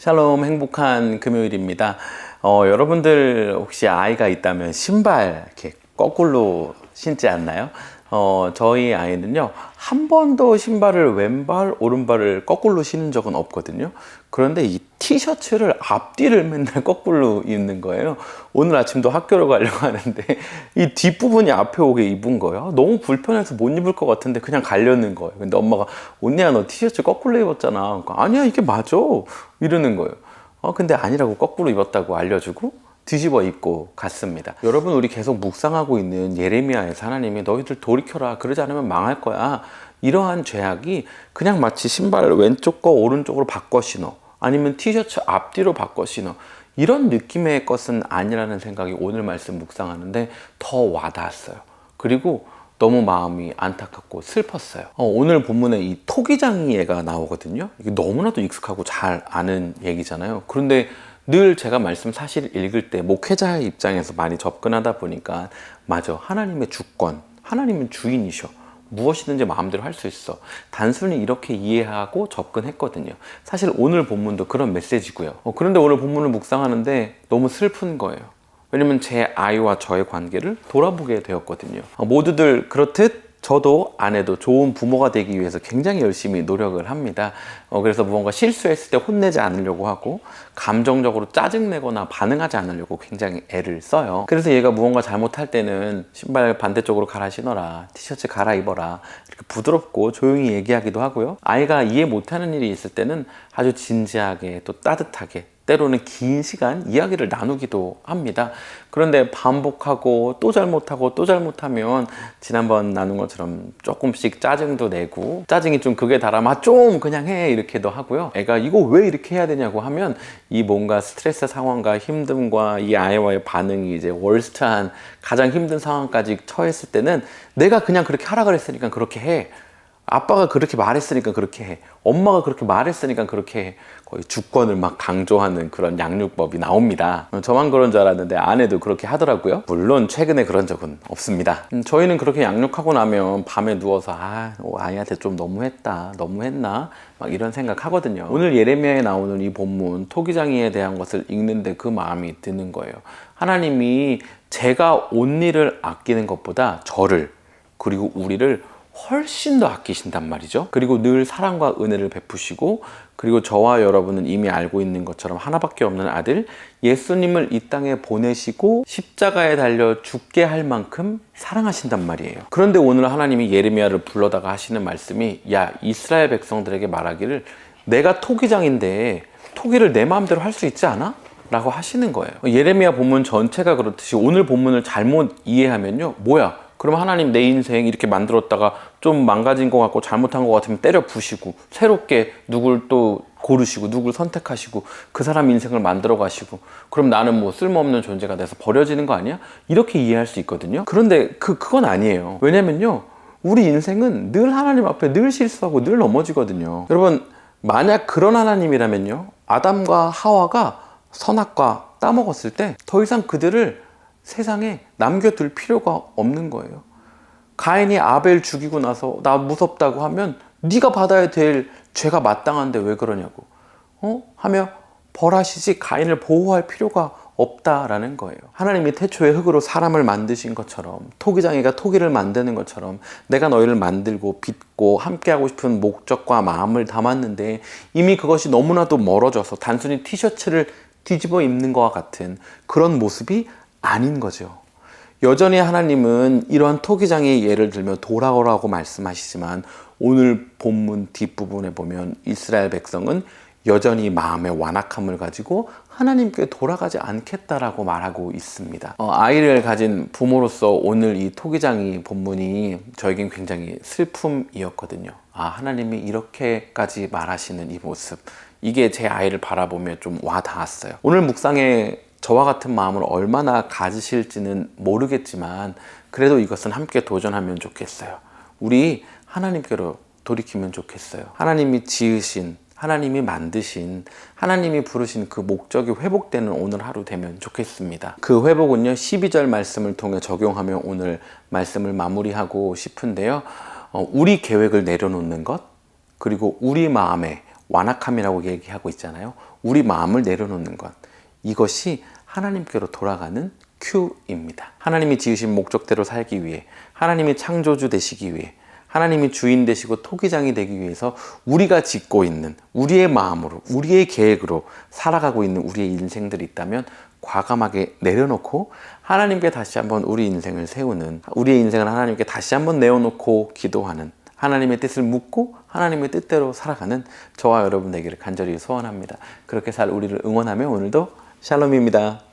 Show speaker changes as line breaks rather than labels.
샬롬, 행복한 금요일입니다. 여러분들 혹시 아이가 있다면 신발 이렇게 거꾸로 신지 않나요? 저희 아이는요, 한 번도 신발을 왼발, 오른발을 거꾸로 신은 적은 없거든요. 그런데 이 티셔츠를 앞뒤를 맨날 거꾸로 입는 거예요. 오늘 아침도 학교를 가려고 하는데 이 뒷부분이 앞에 오게 입은 거예요. 너무 불편해서 못 입을 것 같은데 그냥 가려는 거예요. 근데 엄마가, 언니야 너 티셔츠 거꾸로 입었잖아. 그러니까, 아니야 이게 맞아 이러는 거예요. 근데 아니라고, 거꾸로 입었다고 알려주고 뒤집어 입고 갔습니다. 여러분, 우리 계속 묵상하고 있는 예레미야에서 하나님이 너희들 돌이켜라, 그러지 않으면 망할 거야, 이러한 죄악이 그냥 마치 신발 왼쪽 거 오른쪽으로 바꿔 신어, 아니면 티셔츠 앞뒤로 바꿔 신어, 이런 느낌의 것은 아니라는 생각이 오늘 말씀 묵상하는데 더 와닿았어요. 그리고 너무 마음이 안타깝고 슬펐어요. 오늘 본문에 이 토기장이 얘가 나오거든요. 이게 너무나도 익숙하고 잘 아는 얘기잖아요. 그런데 늘 제가 말씀 사실 읽을 때 목회자의 입장에서 많이 접근하다 보니까, 맞아, 하나님의 주권, 하나님은 주인이셔, 무엇이든지 마음대로 할 수 있어, 단순히 이렇게 이해하고 접근했거든요. 사실 오늘 본문도 그런 메시지고요. 그런데 오늘 본문을 묵상하는데 너무 슬픈 거예요. 왜냐면 제 아이와 저의 관계를 돌아보게 되었거든요. 모두들 그렇듯 저도 아내도 좋은 부모가 되기 위해서 굉장히 열심히 노력을 합니다. 그래서 무언가 실수했을 때 혼내지 않으려고 하고, 감정적으로 짜증내거나 반응하지 않으려고 굉장히 애를 써요. 그래서 얘가 무언가 잘못할 때는 신발 반대쪽으로 갈아 신어라, 티셔츠 갈아입어라, 이렇게 부드럽고 조용히 얘기하기도 하고요. 아이가 이해 못하는 일이 있을 때는 아주 진지하게 또 따뜻하게, 때로는 긴 시간 이야기를 나누기도 합니다. 그런데 반복하고 또 잘못하고 또 잘못하면 지난번 나눈 것처럼 조금씩 짜증도 내고, 짜증이 좀 극에 달하면 좀 그냥 해 이렇게도 하고요. 애가 이거 왜 이렇게 해야 되냐고 하면 이 뭔가 스트레스 상황과 힘듦과 이 아이와의 반응이 이제 월스트한 가장 힘든 상황까지 처했을 때는 내가 그냥 그렇게 하라 그랬으니까 그렇게 해, 아빠가 그렇게 말했으니까 그렇게 해, 엄마가 그렇게 말했으니까 그렇게 해, 거의 주권을 막 강조하는 그런 양육법이 나옵니다. 저만 그런 줄 알았는데 아내도 그렇게 하더라고요. 물론 최근에 그런 적은 없습니다. 저희는 그렇게 양육하고 나면 밤에 누워서 아이한테 좀 너무했나 막 이런 생각 하거든요. 오늘 예레미야에 나오는 이 본문 토기장이에 대한 것을 읽는데 그 마음이 드는 거예요. 하나님이 제가 온 일을 아끼는 것보다 저를, 그리고 우리를 훨씬 더 아끼신단 말이죠. 그리고 늘 사랑과 은혜를 베푸시고, 그리고 저와 여러분은 이미 알고 있는 것처럼 하나밖에 없는 아들 예수님을 이 땅에 보내시고 십자가에 달려 죽게 할 만큼 사랑하신단 말이에요. 그런데 오늘 하나님이 예레미야를 불러다가 하시는 말씀이, 야, 이스라엘 백성들에게 말하기를 내가 토기장인데 토기를 내 마음대로 할 수 있지 않아? 라고 하시는 거예요. 예레미야 본문 전체가 그렇듯이 오늘 본문을 잘못 이해하면요, 뭐야, 그럼 하나님 내 인생 이렇게 만들었다가 좀 망가진 것 같고 잘못한 것 같으면 때려 부시고 새롭게 누굴 또 고르시고 누굴 선택하시고 그 사람 인생을 만들어 가시고, 그럼 나는 뭐 쓸모없는 존재가 돼서 버려지는 거 아니야? 이렇게 이해할 수 있거든요. 그런데 그건 아니에요. 왜냐면요, 우리 인생은 늘 하나님 앞에 늘 실수하고 늘 넘어지거든요. 여러분, 만약 그런 하나님이라면요, 아담과 하와가 선악과 따먹었을 때 더 이상 그들을 세상에 남겨둘 필요가 없는 거예요. 가인이 아벨 죽이고 나서 나 무섭다고 하면 네가 받아야 될 죄가 마땅한데 왜 그러냐고 하며 벌하시지 가인을 보호할 필요가 없다라는 거예요. 하나님이 태초에 흙으로 사람을 만드신 것처럼, 토기장이가 토기를 만드는 것처럼 내가 너희를 만들고 빚고 함께하고 싶은 목적과 마음을 담았는데 이미 그것이 너무나도 멀어져서 단순히 티셔츠를 뒤집어 입는 것과 같은 그런 모습이 아닌 거죠. 여전히 하나님은 이러한 토기장의 예를 들며 돌아오라고 말씀하시지만, 오늘 본문 뒷부분에 보면 이스라엘 백성은 여전히 마음의 완악함을 가지고 하나님께 돌아가지 않겠다라고 말하고 있습니다. 아이를 가진 부모로서 오늘 이 토기장이 본문이 저에겐 굉장히 슬픔이었거든요. 하나님이 이렇게까지 말하시는 이 모습, 이게 제 아이를 바라보며 좀 와닿았어요. 오늘 묵상에 저와 같은 마음을 얼마나 가지실지는 모르겠지만, 그래도 이것은 함께 도전하면 좋겠어요. 우리 하나님께로 돌이키면 좋겠어요. 하나님이 지으신, 하나님이 만드신, 하나님이 부르신 그 목적이 회복되는 오늘 하루 되면 좋겠습니다. 그 회복은요, 12절 말씀을 통해 적용하며 오늘 말씀을 마무리하고 싶은데요, 우리 계획을 내려놓는 것, 그리고 우리 마음에 완악함이라고 얘기하고 있잖아요. 우리 마음을 내려놓는 것, 이것이 하나님께로 돌아가는 큐입니다. 하나님이 지으신 목적대로 살기 위해, 하나님이 창조주 되시기 위해, 하나님이 주인 되시고 토기장이 되기 위해서 우리가 짓고 있는 우리의 마음으로, 우리의 계획으로 살아가고 있는 우리의 인생들이 있다면 과감하게 내려놓고 하나님께 다시 한번 우리 인생을 세우는, 우리의 인생을 하나님께 다시 한번 내어놓고 기도하는, 하나님의 뜻을 묻고 하나님의 뜻대로 살아가는 저와 여러분 되기를 간절히 소원합니다. 그렇게 살 우리를 응원하며 오늘도 샬롬입니다.